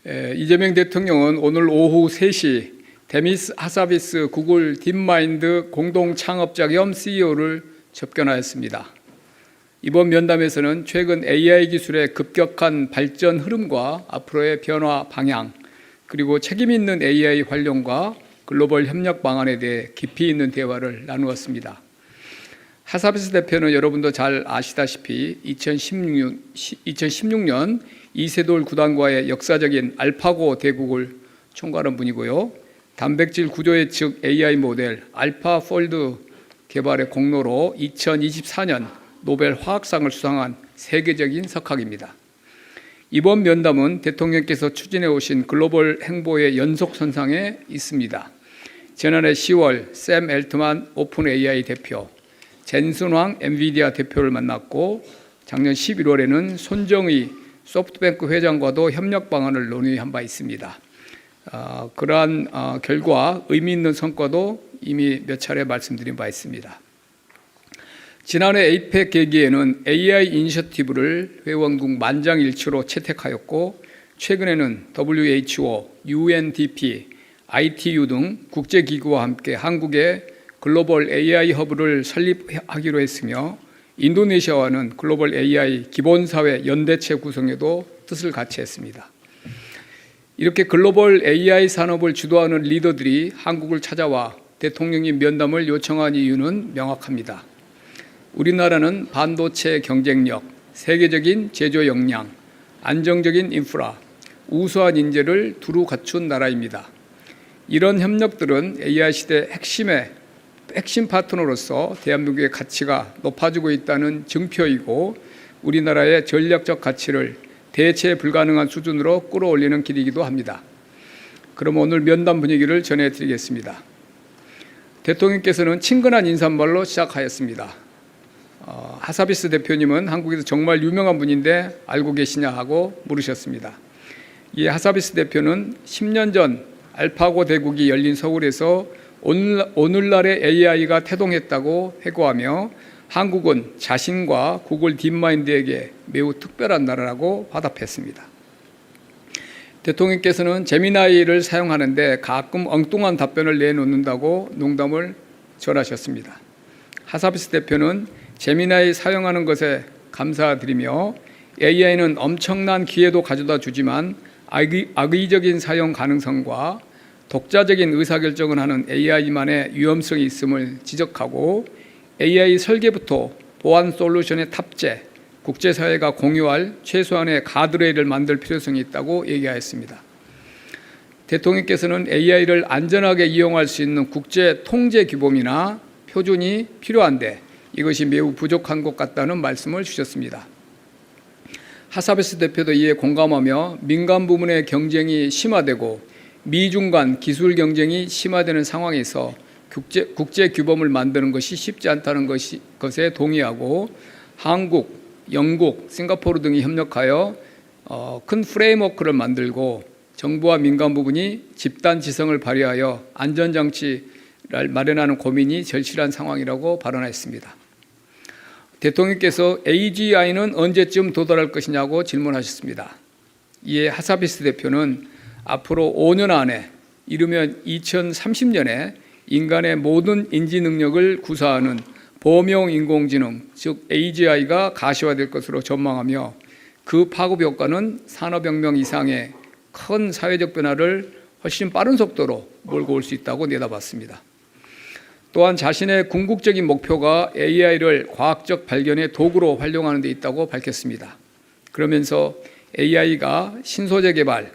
이재명 대통령은 오늘 오후 3시 데미스 하사비스 구글 딥마인드 공동 창업자 겸 CEO를 접견하였습니다. 이번 면담에서는 최근 AI 기술의 급격한 발전 흐름과 앞으로의 변화 방향, 그리고 책임 있는 AI 활용과 글로벌 협력 방안에 대해 깊이 있는 대화를 나누었습니다. 하사비스 대표는 여러분도 잘 아시다시피 2016년 이세돌 구단과의 역사적인 알파고 대국을 총괄한 분이고요. 단백질 구조 예측 AI 모델 알파폴드 개발의 공로로 2024년 노벨 화학상을 수상한 세계적인 석학입니다. 이번 면담은 대통령께서 추진해 오신 글로벌 행보의 연속선상에 있습니다. 지난해 10월 샘 엘트만 오픈 AI 대표, 젠슨 황 엔비디아 대표를 만났고 작년 11월에는 손정의 소프트뱅크 회장과도 협력 방안을 논의한 바 있습니다. 그러한 결과 의미 있는 성과도 이미 몇 차례 말씀드린 바 있습니다. 지난해 에이펙 계기에는 AI 이니셔티브를 회원국 만장일치로 채택하였고 최근에는 WHO, UNDP, ITU 등 국제기구와 함께 한국에 글로벌 AI 허브를 설립하기로 했으며 인도네시아와는 글로벌 AI 기본사회 연대체 구성에도 뜻을 같이 했습니다. 이렇게 글로벌 AI 산업을 주도하는 리더들이 한국을 찾아와 대통령이 면담을 요청한 이유는 명확합니다. 우리나라는 반도체 경쟁력, 세계적인 제조 역량, 안정적인 인프라, 우수한 인재를 두루 갖춘 나라입니다. 이런 협력들은 AI 시대 핵심 파트너로서 대한민국의 가치가 높아지고 있다는 증표이고 우리나라의 전략적 가치를 대체 불가능한 수준으로 끌어올리는 길이기도 합니다. 그럼 오늘 면담 분위기를 전해드리겠습니다. 대통령께서는 친근한 인사말로 시작하였습니다. 하사비스 대표님은 한국에서 정말 유명한 분인데 알고 계시냐 하고 물으셨습니다. 이 하사비스 대표는 10년 전 알파고 대국이 열린 서울에서 오늘날의 AI가 태동했다고 회고하며 한국은 자신과 구글 딥마인드에게 매우 특별한 나라라고 화답했습니다. 대통령께서는 제미나이를 사용하는데 가끔 엉뚱한 답변을 내놓는다고 농담을 전하셨습니다. 하사비스 대표는 제미나이 사용하는 것에 감사드리며 AI는 엄청난 기회도 가져다 주지만 악의적인 사용 가능성과 독자적인 의사결정을 하는 AI만의 위험성이 있음을 지적하고 AI 설계부터 보안 솔루션의 탑재, 국제사회가 공유할 최소한의 가드레일을 만들 필요성이 있다고 얘기하였습니다. 대통령께서는 AI를 안전하게 이용할 수 있는 국제 통제 규범이나 표준이 필요한데 이것이 매우 부족한 것 같다는 말씀을 주셨습니다. 하사비스 대표도 이에 공감하며 민간 부문의 경쟁이 심화되고 미중 간 기술 경쟁이 심화되는 상황에서 국제 규범을 만드는 것이 쉽지 않다는 것에 동의하고 한국, 영국, 싱가포르 등이 협력하여 큰 프레임워크를 만들고 정부와 민간 부분이 집단 지성을 발휘하여 안전장치를 마련하는 고민이 절실한 상황이라고 발언했습니다. 대통령께서 AGI는 언제쯤 도달할 것이냐고 질문하셨습니다. 이에 하사비스 대표는 앞으로 5년 안에 이르면 2030년에 인간의 모든 인지 능력을 구사하는 범용 인공지능, 즉 AGI가 가시화될 것으로 전망하며 그 파급 효과는 산업혁명 이상의 큰 사회적 변화를 훨씬 빠른 속도로 몰고 올 수 있다고 내다봤습니다. 또한 자신의 궁극적인 목표가 AI를 과학적 발견의 도구로 활용하는 데 있다고 밝혔습니다. 그러면서 AI가 신소재 개발,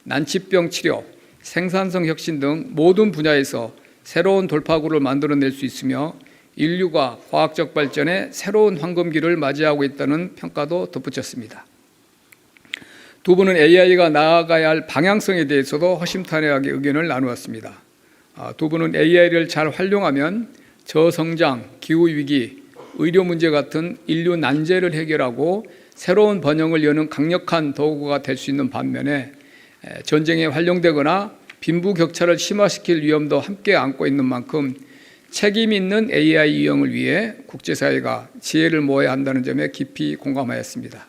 난치병 치료, 생산성 혁신 등 모든 분야에서 새로운 돌파구를 만들어낼 수 있으며 인류가 과학적 발전에 새로운 황금기를 맞이하고 있다는 평가도 덧붙였습니다. 두 분은 AI가 나아가야 할 방향성에 대해서도 허심탄회하게 의견을 나누었습니다. 두 분은 AI를 잘 활용하면 저성장, 기후위기, 의료 문제 같은 인류 난제를 해결하고 새로운 번영을 여는 강력한 도구가 될 수 있는 반면에 전쟁에 활용되거나 빈부격차를 심화시킬 위험도 함께 안고 있는 만큼 책임 있는 AI 이용을 위해 국제사회가 지혜를 모아야 한다는 점에 깊이 공감하였습니다.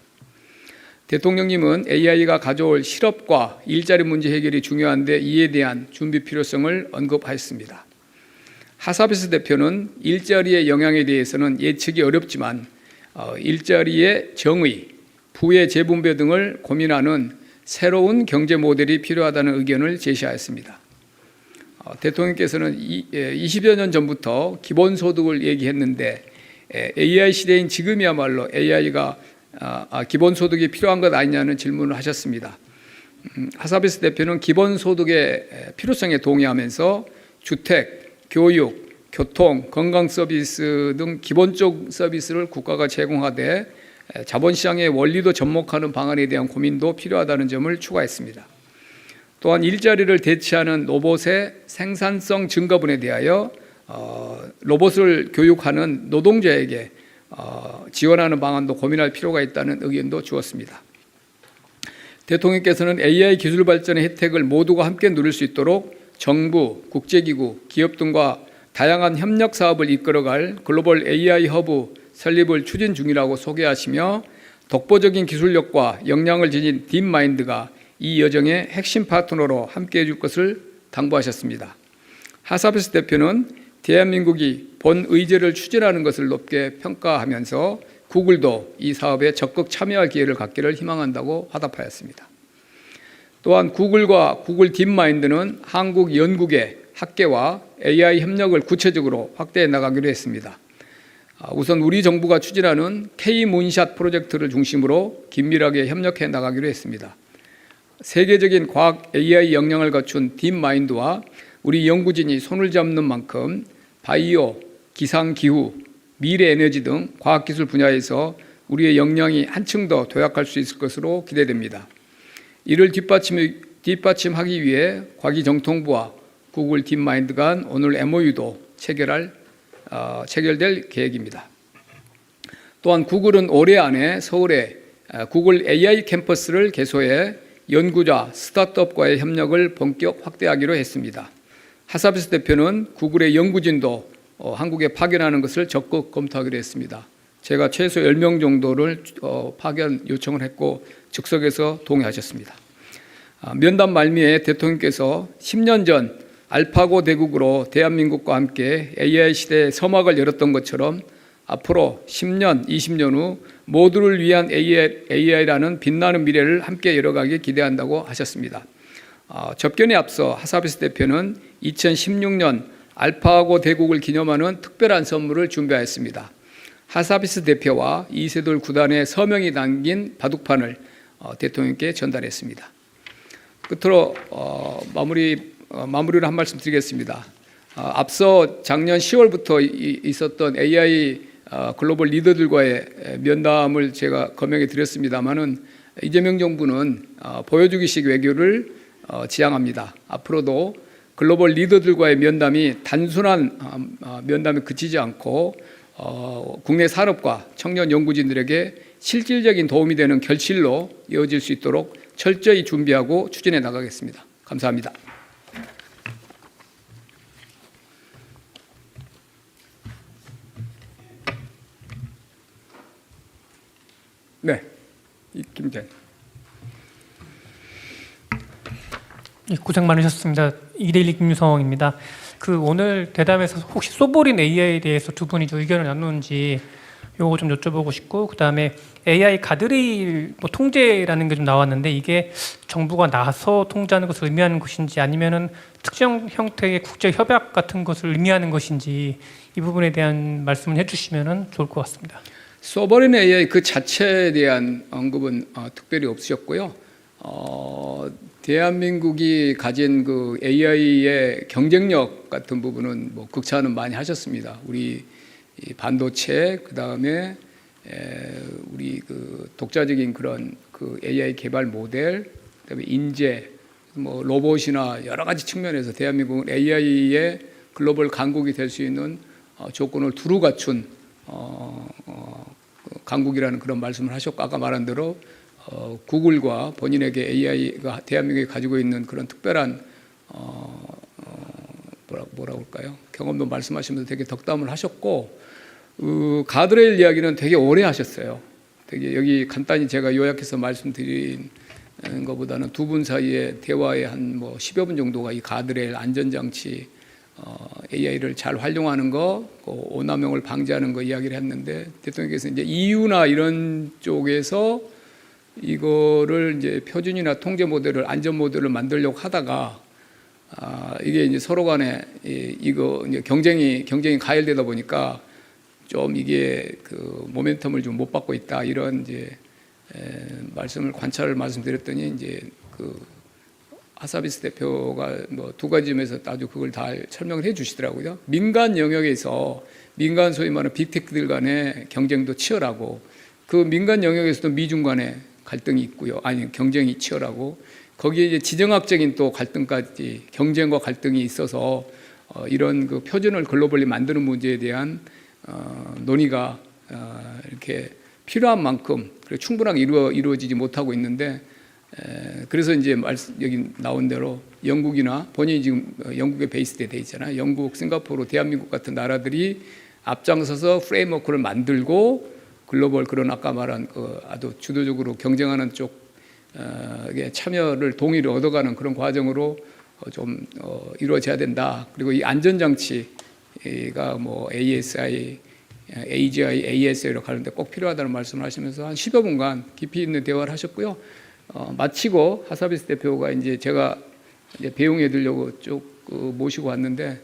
대통령님은 AI가 가져올 실업과 일자리 문제 해결이 중요한데 이에 대한 준비 필요성을 언급하였습니다. 하사베스 대표는 일자리의 영향에 대해서는 예측이 어렵지만 일자리의 정의, 부의 재분배 등을 고민하는 새로운 경제 모델이 필요하다는 의견을 제시하였습니다. 대통령께서는 20여 년 전부터 기본소득을 얘기했는데 AI 시대인 지금이야말로 AI가 기본소득이 필요한 것 아니냐는 질문을 하셨습니다. 하사베스 대표는 기본소득의 필요성에 동의하면서 주택, 교육, 교통, 건강 서비스 등 기본적 서비스를 국가가 제공하되 자본시장의 원리도 접목하는 방안에 대한 고민도 필요하다는 점을 추가했습니다. 또한 일자리를 대체하는 로봇의 생산성 증가분에 대하여 로봇을 교육하는 노동자에게 지원하는 방안도 고민할 필요가 있다는 의견도 주었습니다. 대통령께서는 AI 기술 발전의 혜택을 모두가 함께 누릴 수 있도록 정부, 국제기구, 기업 등과 다양한 협력 사업을 이끌어갈 글로벌 AI 허브 설립을 추진 중이라고 소개하시며 독보적인 기술력과 역량을 지닌 딥마인드가 이 여정의 핵심 파트너로 함께해 줄 것을 당부하셨습니다. 하사베스 대표는 대한민국이 본 의제를 추진하는 것을 높게 평가하면서 구글도 이 사업에 적극 참여할 기회를 갖기를 희망한다고 화답하였습니다. 또한 구글과 구글 딥마인드는 한국 연구계, 학계와 AI 협력을 구체적으로 확대해 나가기로 했습니다. 우선 우리 정부가 추진하는 K-문샷 프로젝트를 중심으로 긴밀하게 협력해 나가기로 했습니다. 세계적인 과학 AI 역량을 갖춘 딥마인드와 우리 연구진이 손을 잡는 만큼 바이오, 기상기후, 미래에너지 등 과학기술 분야에서 우리의 역량이 한층 더 도약할 수 있을 것으로 기대됩니다. 이를 뒷받침하기 위해 과기정통부와 구글 딥마인드 간 오늘 MOU도 체결될 계획입니다. 또한 구글은 올해 안에 서울에 구글 AI 캠퍼스를 개소해 연구자, 스타트업과의 협력을 본격 확대하기로 했습니다. 하사베스 대표는 구글의 연구진도 한국에 파견하는 것을 적극 검토하기로 했습니다. 제가 최소 10명 정도를 파견 요청을 했고 즉석에서 동의하셨습니다. 면담 말미에 대통령께서 10년 전 알파고 대국으로 대한민국과 함께 AI 시대의 서막을 열었던 것처럼 앞으로 10년, 20년 후 모두를 위한 AI라는 빛나는 미래를 함께 열어가길 기대한다고 하셨습니다. 접견에 앞서 하사베스 대표는 2016년 알파고 대국을 기념하는 특별한 선물을 준비하였습니다. 하사베스 대표와 이세돌 구단의 서명이 담긴 바둑판을 대통령께 전달했습니다. 끝으로 마무리를 한 말씀 드리겠습니다. 앞서 작년 10월부터 있었던 AI 글로벌 리더들과의 면담을 제가 거명해 드렸습니다마는 이재명 정부는 보여주기식 외교를 지향합니다. 앞으로도 글로벌 리더들과의 면담이 단순한 면담에 그치지 않고 국내 산업과 청년 연구진들에게 실질적인 도움이 되는 결실로 이어질 수 있도록 철저히 준비하고 추진해 나가겠습니다. 감사합니다. 네, 김전. 고생 많으셨습니다. 이데일리 김유성입니다. 오늘 대담에서 혹시 소보린 AI에 대해서 두 분이 의견을 나누는지 요거 좀 여쭤보고 싶고, 그 다음에 AI 가드레일 통제라는 게 좀 나왔는데 이게 정부가 나서 통제하는 것을 의미하는 것인지 아니면은 특정 형태의 국제 협약 같은 것을 의미하는 것인지 이 부분에 대한 말씀을 해주시면은 좋을 것 같습니다. 소버린 AI 그 자체에 대한 언급은 특별히 없으셨고요. 대한민국이 가진 그 AI의 경쟁력 같은 부분은 극찬은 많이 하셨습니다. 우리 반도체, 그 다음에 우리 그 독자적인 그런 그 AI 개발 모델, 그다음에 인재, 로봇이나 여러 가지 측면에서 대한민국은 AI의 글로벌 강국이 될 수 있는 조건을 두루 갖춘 강국이라는 그런 말씀을 하셨고, 아까 말한 대로 구글과 본인에게 AI가 대한민국이 가지고 있는 그런 특별한 뭐라고 할까요? 경험도 말씀하시면서 되게 덕담을 하셨고, 가드레일 이야기는 되게 오래 하셨어요. 되게 여기 간단히 제가 요약해서 말씀드린 것보다는 두 분 사이의 대화의 한 뭐 10여 분 정도가 이 가드레일 안전장치 AI를 잘 활용하는 거, 오남용을 방지하는 거 이야기를 했는데 대통령께서 이제 EU나 이런 쪽에서 이거를 이제 표준이나 통제 모델을 안전 모델을 만들려고 하다가 이게 이제 서로 간에 이거 이제 경쟁이 가열되다 보니까 좀 이게 그 모멘텀을 좀 못 받고 있다 이런 이제 관찰을 말씀드렸더니 이제 그 하사비스 대표가 뭐 두 가지 점에서 아주 그걸 다 설명을 해주시더라고요. 민간 영역에서 민간 소위 말하는 빅테크들 간의 경쟁도 치열하고 그 민간 영역에서도 미중 간의 갈등이 있고요. 아니 경쟁이 치열하고 거기에 이제 지정학적인 또 갈등까지 경쟁과 갈등이 있어서 이런 그 표준을 글로벌리 만드는 문제에 대한 논의가 이렇게 필요한 만큼 충분하게 이루어지지 못하고 있는데 그래서 이제 여기 나온 대로 영국이나 본인이 지금 영국에 베이스돼 있잖아요. 영국, 싱가포르, 대한민국 같은 나라들이 앞장서서 프레임워크를 만들고 글로벌 그런 아까 말한 아주 주도적으로 경쟁하는 쪽에 참여를 동의를 얻어가는 그런 과정으로 좀 이루어져야 된다. 그리고 이 안전장치가 뭐 ASI, AGI, ASI로 가는데 꼭 필요하다는 말씀을 하시면서 한 10여 분간 깊이 있는 대화를 하셨고요. 마치고 하사비스 대표가 이제 제가 이제 배웅해 드리려고 쭉 모시고 왔는데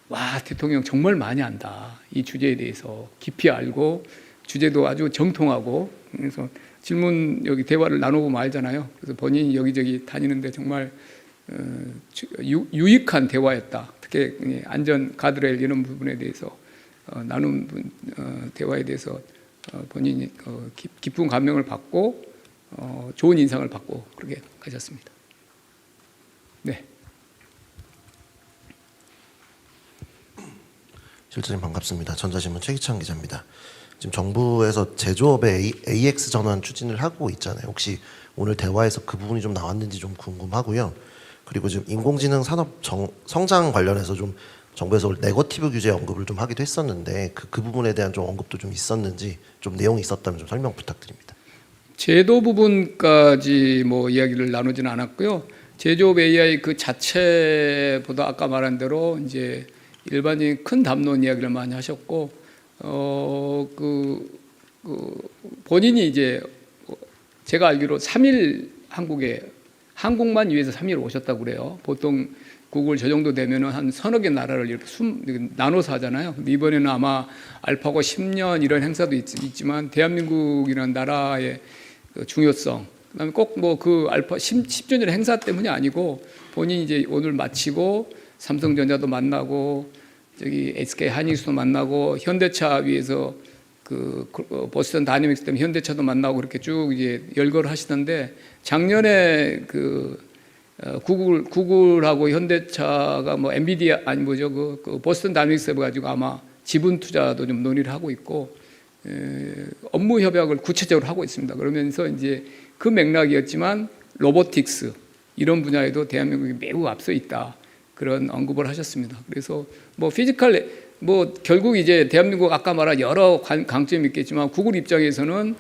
와 대통령 정말 많이 안다. 이 주제에 대해서 깊이 알고 주제도 아주 정통하고 그래서 질문 여기 대화를 나누고 말잖아요. 그래서 본인이 여기저기 다니는데 정말 유익한 대화였다. 특히 안전 가드레일 이런 부분에 대해서 나눈 대화에 대해서 본인이 깊은 감명을 받고 좋은 인상을 받고 그렇게 가셨습니다. 네. 실장님 반갑습니다. 전자신문 최기찬 기자입니다. 지금 정부에서 제조업의 AX 전환 추진을 하고 있잖아요. 혹시 오늘 대화에서 그 부분이 좀 나왔는지 좀 궁금하고요. 그리고 지금 인공지능 산업 성장 관련해서 좀 정부에서 네거티브 규제 언급을 좀 하기도 했었는데 그 부분에 대한 좀 언급도 좀 있었는지 좀 내용이 있었다면 좀 설명 부탁드립니다. 제도 부분까지 뭐 이야기를 나누지는 않았고요. 제조업 AI 그 자체보다 아까 말한 대로 이제 일반적인 큰 담론 이야기를 많이 하셨고, 본인이 이제 제가 알기로 3일 한국만 위해서 3일 오셨다고 그래요. 보통 구글 저 정도 되면은 한 서너 개 나라를 이렇게 나눠서 하잖아요. 근데 이번에는 아마 알파고 10년 이런 행사도 있지만 대한민국이라는 나라의 그 중요성, 그다음에 꼭 뭐 그 알파 10주년 행사 때문이 아니고 본인이 이제 오늘 마치고 삼성전자도 만나고 저기 SK 하이닉스도 만나고 현대차 위에서 그 보스턴 다이내믹스 때문에 현대차도 만나고 그렇게 쭉 이제 열거를 하시던데 작년에 그 구글하고 현대차가 뭐 엔비디아 아니 뭐죠 그 보스턴 다이내믹스 해가지고 아마 지분 투자도 좀 논의를 하고 있고 업무 협약을 구체적으로 하고 있습니다. 그러면서 이제 그 맥락이었지만 로보틱스 이런 분야에도 대한민국이 매우 앞서 있다. 그런 언급을 하셨습니다. 그래서 뭐 피지컬 뭐 결국 이제 대한민국 아까 말한 여러 강점이 있겠지만 구글 입장에서는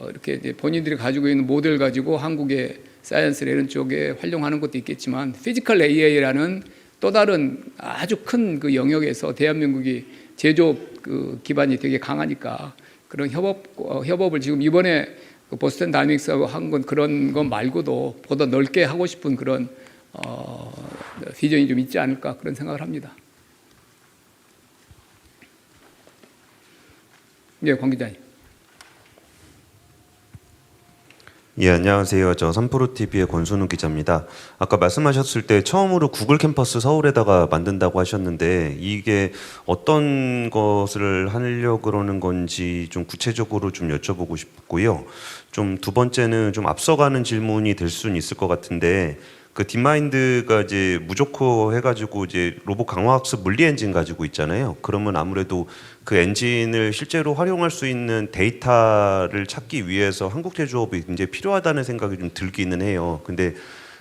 이렇게 이제 본인들이 가지고 있는 모델 가지고 한국의 사이언스 이런 쪽에 활용하는 것도 있겠지만 피지컬 AI라는 또 다른 아주 큰 그 영역에서 대한민국이 제조업 그 기반이 되게 강하니까 그런 협업을 지금 이번에 보스턴 다이내믹스하고 한 건 그런 것 말고도 보다 넓게 하고 싶은 그런 비전이 좀 있지 않을까 그런 생각을 합니다. 네, 권 기자님. 예, 안녕하세요. 저 삼프로TV의 권순우 기자입니다. 아까 말씀하셨을 때 처음으로 구글 캠퍼스 서울에다가 만든다고 하셨는데 이게 어떤 것을 하려고 그러는 건지 좀 구체적으로 좀 여쭤보고 싶고요. 좀 두 번째는 좀 앞서가는 질문이 될 수는 있을 것 같은데 그 딥마인드가 이제 무조코 해가지고 이제 로봇 강화학습 물리 엔진 가지고 있잖아요. 그러면 아무래도 그 엔진을 실제로 활용할 수 있는 데이터를 찾기 위해서 한국 제조업이 굉장히 필요하다는 생각이 좀 들기는 해요. 근데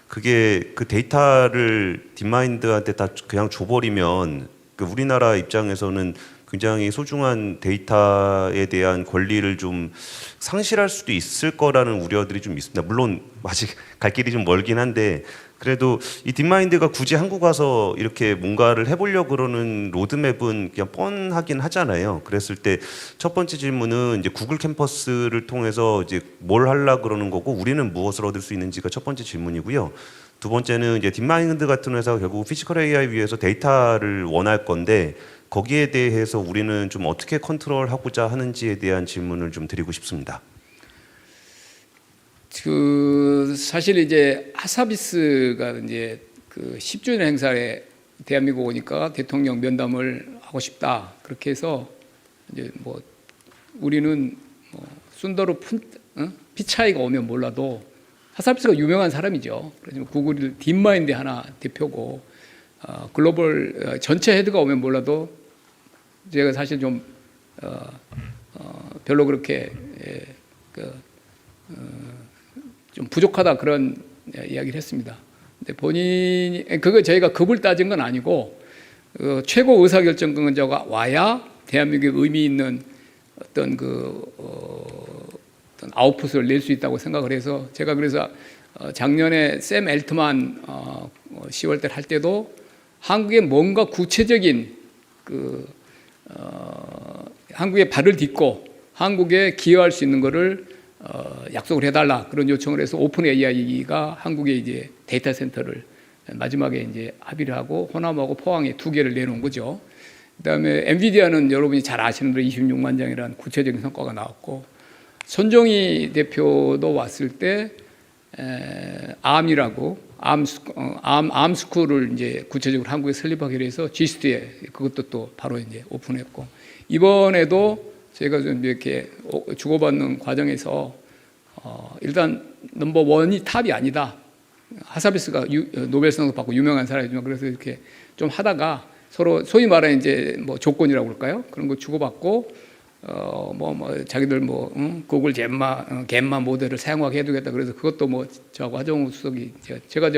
그게 그 데이터를 딥마인드한테 다 그냥 줘버리면 그 우리나라 입장에서는 굉장히 소중한 데이터에 대한 권리를 좀 상실할 수도 있을 거라는 우려들이 좀 있습니다. 물론 아직 갈 길이 좀 멀긴 한데 그래도 이 딥마인드가 굳이 한국 와서 이렇게 뭔가를 해보려고 그러는 로드맵은 그냥 뻔하긴 하잖아요. 그랬을 때 첫 번째 질문은 이제 구글 캠퍼스를 통해서 이제 뭘 하려고 그러는 거고 우리는 무엇을 얻을 수 있는지가 첫 번째 질문이고요. 두 번째는 이제 딥마인드 같은 회사가 결국 피지컬 AI 위해서 데이터를 원할 건데 거기에 대해서 우리는 좀 어떻게 컨트롤하고자 하는지에 대한 질문을 좀 드리고 싶습니다. 그 사실 이제 하사비스가 이제 그 10주년 행사에 대한민국 오니까 대통령 면담을 하고 싶다 그렇게 해서 이제 뭐 우리는 뭐 순더로 피차이가 오면 몰라도 하사비스가 유명한 사람이죠. 그래서 구글 딥마인드 하나 대표고 글로벌 전체 헤드가 오면 몰라도 제가 사실 좀 별로 그렇게 좀 부족하다 그런 이야기를 했습니다. 근데 본인이 그거 저희가 급을 따진 건 아니고 최고 의사결정권자가 와야 대한민국에 의미 있는 어떤 어떤 아웃풋을 낼 수 있다고 생각을 해서 제가 그래서 작년에 샘 엘트만 10월 달 할 때도 한국에 뭔가 구체적인 한국에 발을 딛고 한국에 기여할 수 있는 거를 약속을 해달라 그런 요청을 해서 오픈 AI가 한국에 이제 데이터 센터를 마지막에 이제 합의를 하고 호남하고 포항에 2개를 내놓은 거죠. 그다음에 엔비디아는 여러분이 잘 아시는 대로 26만 장이라는 구체적인 성과가 나왔고 손정희 대표도 왔을 때 암이라고 암스쿨을 이제 구체적으로 한국에 설립하기로 해서 G스트에 그것도 또 바로 이제 오픈했고 이번에도 저희가 좀 이렇게 주고받는 과정에서 일단 넘버 원이 탑이 아니다. 하사비스가 노벨상도 받고 유명한 사람이지만 그래서 이렇게 좀 하다가 서로 소위 말하는 이제 뭐 조건이라고 그럴까요? 그런 거 주고받고 자기들 구글 gem마 모델을 사용하게 해두겠다. 그래서 그것도 뭐 저하고 하정우 수석이 제가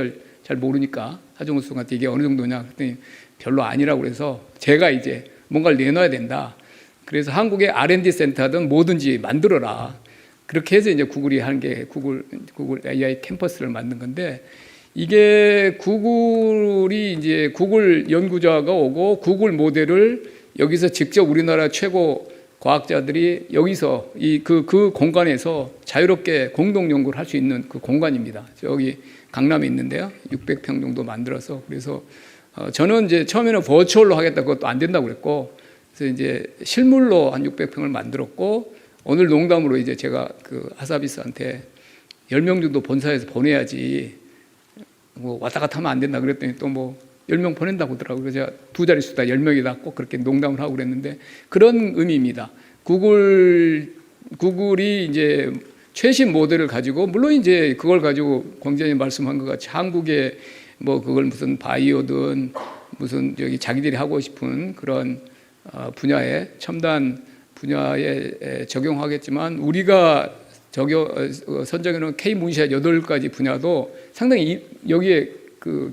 잘 모르니까 하정우 수석한테 이게 어느 정도냐 그랬더니 별로 아니라고 그래서 제가 이제 뭔가를 내놔야 된다. 그래서 한국의 R&D 센터든 뭐든지 만들어라. 그렇게 해서 이제 구글이 한 게 구글 AI 캠퍼스를 만든 건데 이게 구글이 이제 구글 연구자가 오고 구글 모델을 여기서 직접 우리나라 최고 과학자들이 여기서 그 공간에서 자유롭게 공동 연구를 할 수 있는 그 공간입니다. 저기 강남에 있는데요. 600평 정도 만들어서 그래서 저는 이제 처음에는 버추얼로 하겠다 그것도 안 된다고 그랬고 그래서 이제 실물로 한 600평을 만들었고 오늘 농담으로 이제 제가 그 하사비스한테 10명 정도 본사에서 보내야지 뭐 왔다 갔다 하면 안 된다 그랬더니 또 뭐 10명 보낸다고 하더라고요. 그래서 제가 두 자릿수다 10명이다 꼭 그렇게 농담을 하고 그랬는데 그런 의미입니다. 구글이 이제 최신 모델을 가지고 물론 이제 그걸 가지고 공장님 말씀한 것 같이 한국에 뭐 그걸 무슨 바이오든 무슨 저기 자기들이 하고 싶은 그런 분야에 첨단 분야에 적용하겠지만 우리가 선정해놓은 K-문샷 8가지 분야도 상당히 여기에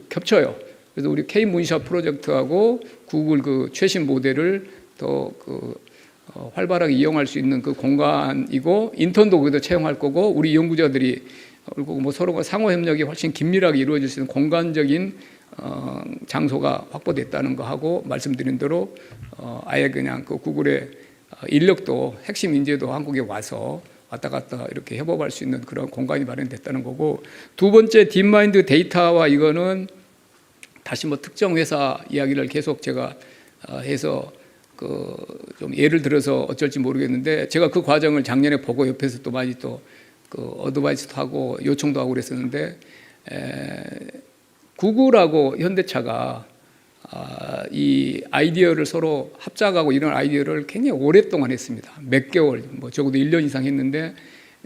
겹쳐요. 그래서 우리 K-문샷 프로젝트하고 구글 그 최신 모델을 더 활발하게 이용할 수 있는 그 공간이고 인턴도 거기다 채용할 거고 우리 연구자들이 그리고 뭐 서로가 상호 협력이 훨씬 긴밀하게 이루어질 수 있는 공간적인 장소가 확보됐다는 거 하고 말씀드린 대로 아예 그냥 그 구글의 인력도 핵심 인재도 한국에 와서 왔다 갔다 이렇게 협업할 수 있는 그런 공간이 마련됐다는 거고 두 번째 딥마인드 데이터와 이거는 다시 뭐 특정 회사 이야기를 계속 제가 해서 좀 예를 들어서 어쩔지 모르겠는데 제가 그 과정을 작년에 보고 옆에서 또 많이 또 어드바이스도 하고 요청도 하고 그랬었는데 구글하고 현대차가 이 아이디어를 서로 합작하고 이런 아이디어를 굉장히 오랫동안 했습니다. 몇 개월, 뭐 적어도 1년 이상 했는데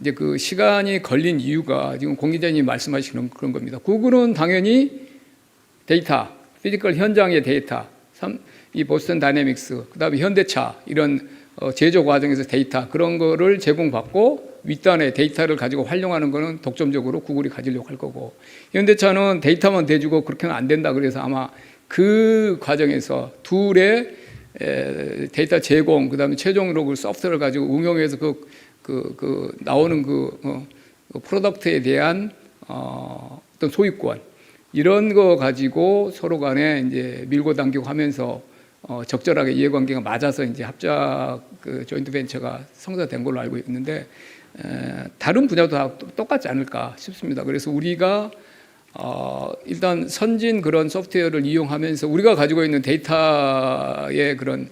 이제 그 시간이 걸린 이유가 지금 공 기자님이 말씀하시는 그런 겁니다. 구글은 당연히 데이터, 피지컬 현장의 데이터, 이 보스턴 다이내믹스, 그다음에 현대차 이런 제조 과정에서 데이터 그런 거를 제공받고 윗단의 데이터를 가지고 활용하는 거는 독점적으로 구글이 가지려고 할 거고 현대차는 데이터만 대주고 그렇게는 안 된다 그래서 아마 그 과정에서 둘의 데이터 제공, 그다음에 최종으로 그 소프트웨어를 가지고 응용해서 나오는 프로덕트에 대한 어떤 소유권 이런 거 가지고 서로 간에 이제 밀고 당기고 하면서 적절하게 이해관계가 맞아서 이제 합작 조인트 벤처가 성사된 걸로 알고 있는데 다른 분야도 다 똑같지 않을까 싶습니다. 그래서 우리가 일단 선진 그런 소프트웨어를 이용하면서 우리가 가지고 있는 데이터의 그런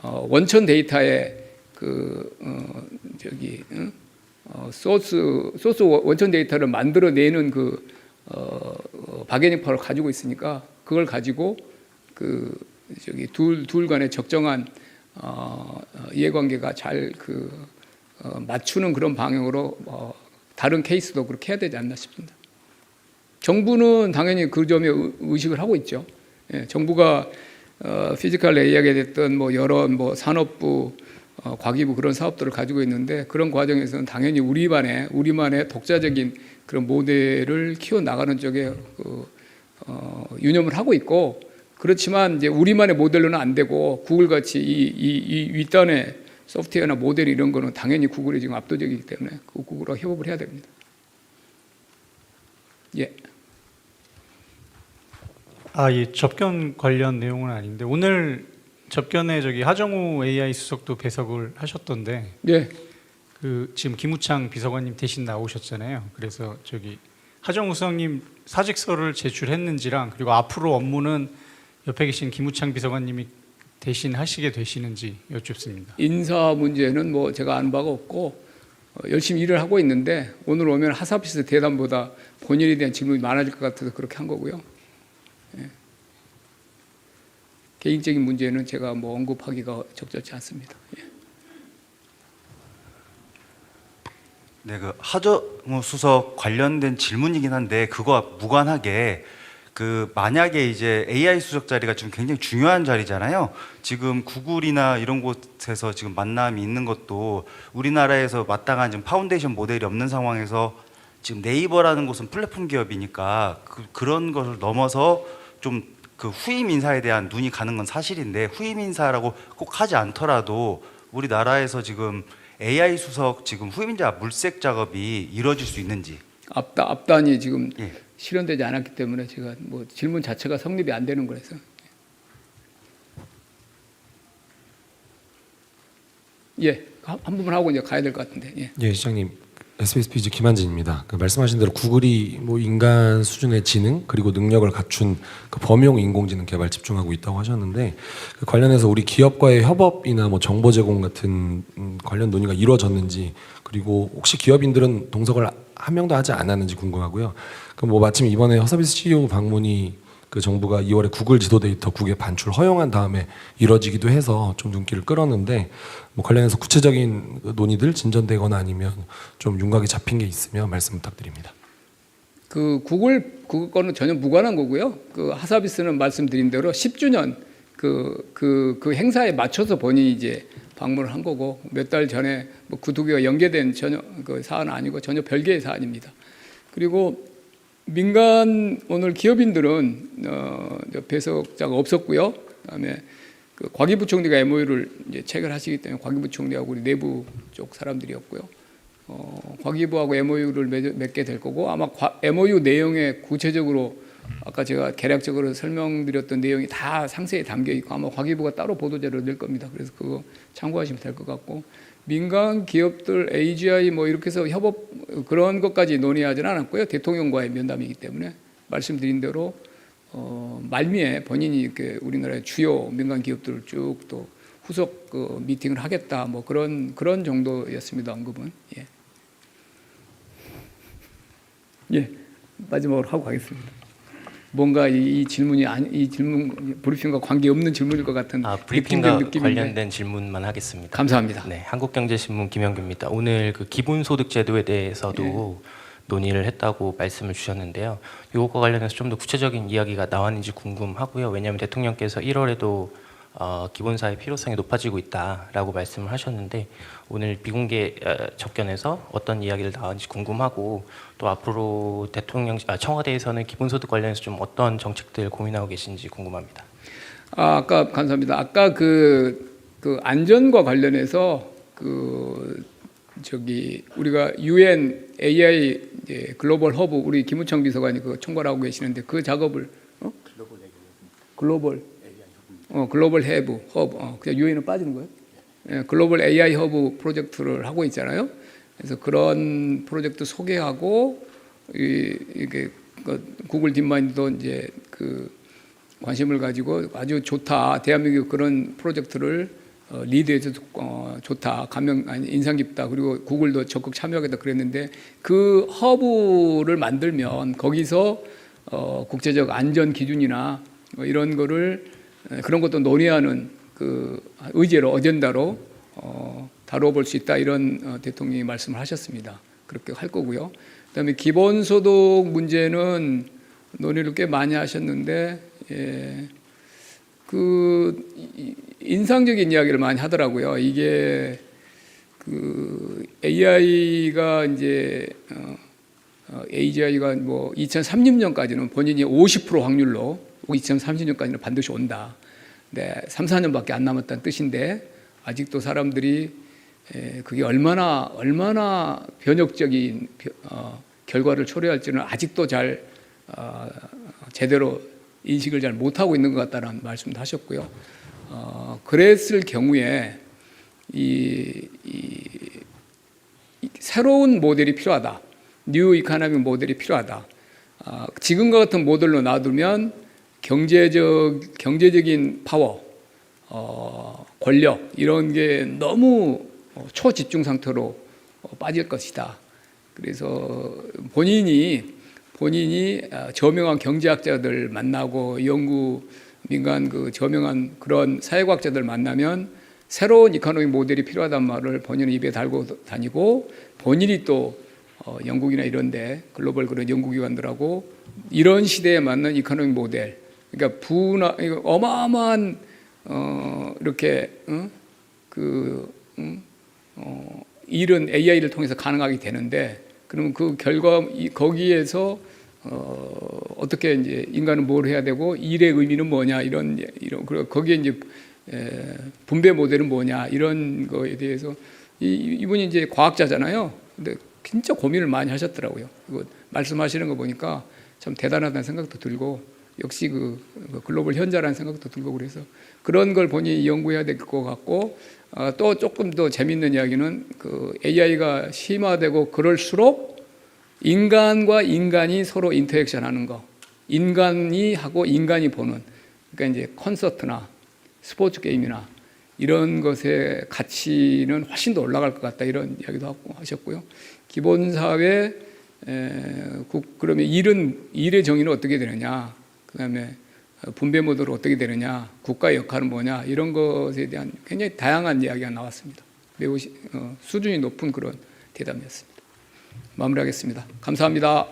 원천 데이터의 소스 원천 데이터를 만들어내는 바게닝 파워를 가지고 있으니까 그걸 가지고 둘 간의 적정한 이해관계가 잘 맞추는 그런 방향으로 다른 케이스도 그렇게 해야 되지 않나 싶습니다. 정부는 당연히 그 점에 의식을 하고 있죠. 예, 정부가 피지컬 AI가 됐던 여러 산업부, 과기부 그런 사업들을 가지고 있는데 그런 과정에서는 당연히 우리만의 독자적인 그런 모델을 키워 나가는 쪽에 유념을 하고 있고 그렇지만 이제 우리만의 모델로는 안 되고 구글 같이 이 윗단의 소프트웨어나 모델 이런 거는 당연히 구글이 지금 압도적이기 때문에 그 구글과 협업을 해야 됩니다. 예. 이 접견 관련 내용은 아닌데 오늘 접견에 하정우 AI 수석도 배석을 하셨던데 예. 지금 김우창 비서관님 대신 나오셨잖아요. 그래서 하정우 수석님 사직서를 제출했는지랑 그리고 앞으로 업무는 옆에 계신 김우창 비서관님이 대신 하시게 되시는지 여쭙습니다. 인사 문제는 제가 아는 바가 없고 열심히 일을 하고 있는데 오늘 오면 하사피스 대담보다 본인에 대한 질문이 많아질 것 같아서 그렇게 한 거고요. 예. 개인적인 문제는 제가 언급하기가 적절치 않습니다. 예. 네, 하정우 수석 관련된 질문이긴 한데 그거와 무관하게 만약에 이제 AI 수석 자리가 지금 굉장히 중요한 자리잖아요. 지금 구글이나 이런 곳에서 지금 만남이 있는 것도 우리나라에서 마땅한 지금 파운데이션 모델이 없는 상황에서 지금 네이버라는 곳은 플랫폼 기업이니까 그런 것을 넘어서 좀 후임 인사에 대한 눈이 가는 건 사실인데 후임 인사라고 꼭 하지 않더라도 우리나라에서 지금 AI 수석 지금 후임자 물색 작업이 이루어질 수 있는지. 앞단이 지금 예. 실현되지 않았기 때문에 제가 질문 자체가 성립이 안 되는 거라서. 예, 한 부분 하고 이제 가야 될 것 같은데. 예. 예, 시장님. SBS 비즈 김한진입니다. 말씀하신 대로 구글이 인간 수준의 지능 그리고 능력을 갖춘 범용 인공지능 개발 집중하고 있다고 하셨는데 관련해서 우리 기업과의 협업이나 정보 제공 같은 관련 논의가 이루어졌는지 그리고 혹시 기업인들은 동석을 한 명도 하지 않았는지 궁금하고요. 마침 이번에 허서비스 CEO 방문이 정부가 2월에 구글 지도 데이터 국외 반출 허용한 다음에 이뤄지기도 해서 좀 눈길을 끌었는데 관련해서 구체적인 논의들 진전되거나 아니면 좀 윤곽이 잡힌 게 있으면 말씀 부탁드립니다. 구글 거는 전혀 무관한 거고요. 하사비스는 말씀드린 대로 10주년 그 행사에 맞춰서 본인이 이제 방문을 한 거고 몇 달 전에 그 두 개가 연계된 전혀 사안은 아니고 전혀 별개의 사안입니다. 그리고 민간 오늘 기업인들은 배석자가 없었고요. 그다음에 과기부총리가 MOU를 이제 체결하시기 때문에 과기부총리하고 우리 내부 쪽 사람들이었고요. 과기부하고 MOU를 맺게 될 거고 아마 MOU 내용에 구체적으로 아까 제가 개략적으로 설명드렸던 내용이 다 상세히 담겨 있고 아마 과기부가 따로 보도자료를 낼 겁니다. 그래서 그거 참고하시면 될 것 같고 민간 기업들 AGI 이렇게 해서 협업 그런 것까지 논의하지는 않았고요. 대통령과의 면담이기 때문에 말씀드린 대로 말미에 본인이 이렇게 우리나라의 주요 민간 기업들을 쭉 또 후속 미팅을 하겠다 그런 정도였습니다. 언급은 예. 예, 마지막으로 하고 가겠습니다. 뭔가 이 질문 브리핑과 관계 없는 질문일 것 같은 브리핑과 느낌인데. 관련된 질문만 하겠습니다. 감사합니다. 네, 한국경제신문 김영규입니다. 오늘 기본소득제도에 대해서도 논의를 했다고 말씀을 주셨는데요. 이것과 관련해서 좀 더 구체적인 이야기가 나왔는지 궁금하고요. 왜냐하면 대통령께서 1월에도 기본사의 필요성이 높아지고 있다라고 말씀을 하셨는데 오늘 비공개 접견에서 어떤 이야기를 나왔는지 궁금하고 또 앞으로 청와대에서는 기본소득 관련해서 좀 어떤 정책들 고민하고 계신지 궁금합니다. 아까 감사합니다. 아까 그 안전과 관련해서 우리가 UN AI 이제 글로벌 허브 우리 김우창 비서관이 그 총괄하고 계시는데 그 작업을 글로벌 허브 그냥 UN은 빠지는 거예요? 예, 글로벌 AI 허브 프로젝트를 하고 있잖아요. 그래서 그런 프로젝트 소개하고 이게 구글 딥마인드도 이제 관심을 가지고 아주 좋다. 대한민국 그런 프로젝트를 리드해서 좋다. 인상 깊다. 그리고 구글도 적극 참여하겠다 그랬는데 그 허브를 만들면 거기서 국제적 안전 기준이나 이런 거를 그런 것도 논의하는 의제로 어젠다로 다뤄볼 수 있다. 이런 대통령이 말씀을 하셨습니다. 그렇게 할 거고요. 그다음에 기본소득 문제는 논의를 꽤 많이 하셨는데 인상적인 이야기를 많이 하더라고요. 이게 AI가 이제 AGI가 뭐 2030년까지는 본인이 50% 확률로 2030년까지는 반드시 온다. 네, 3, 4년밖에 안 남았다는 뜻인데 아직도 사람들이 그게 얼마나 변혁적인 결과를 초래할지는 아직도 잘 제대로 인식을 잘 못하고 있는 것 같다는 말씀도 하셨고요. 그랬을 경우에 이 새로운 모델이 필요하다. 뉴 이코노미 모델이 필요하다. 지금과 같은 모델로 놔두면 경제적인 파워, 권력 이런 게 너무 초집중 상태로 빠질 것이다. 그래서 본인이 저명한 경제학자들 만나고 민간 저명한 그런 사회과학자들 만나면 새로운 이코노미 모델이 필요하단 말을 본인은 입에 달고 다니고 본인이 또 영국이나 이런데 글로벌 그런 연구기관들하고 이런 시대에 맞는 이코노미 모델, 그러니까 어마어마한 이렇게 일은 AI를 통해서 가능하게 되는데 그러면 그 결과 거기에서 어떻게 이제 인간은 뭘 해야 되고 일의 의미는 뭐냐 이런 거기에 이제 분배 모델은 뭐냐 이런 거에 대해서 이분이 이제 과학자잖아요. 근데 진짜 고민을 많이 하셨더라고요. 이거 말씀하시는 거 보니까 참 대단하다는 생각도 들고 역시 글로벌 현자라는 생각도 들고 그래서 그런 걸 본인이 연구해야 될 것 같고 또 조금 더 재밌는 이야기는 AI가 심화되고 그럴수록 인간과 인간이 서로 인터랙션하는 거, 인간이 하고 인간이 보는, 그러니까 이제 콘서트나 스포츠 게임이나 이런 것의 가치는 훨씬 더 올라갈 것 같다 이런 이야기도 하셨고요. 기본사회 그러면 일의 정의는 어떻게 되느냐, 그다음에 분배 모델은 어떻게 되느냐, 국가의 역할은 뭐냐 이런 것에 대한 굉장히 다양한 이야기가 나왔습니다. 매우 수준이 높은 그런 대담이었습니다. 마무리하겠습니다. 감사합니다.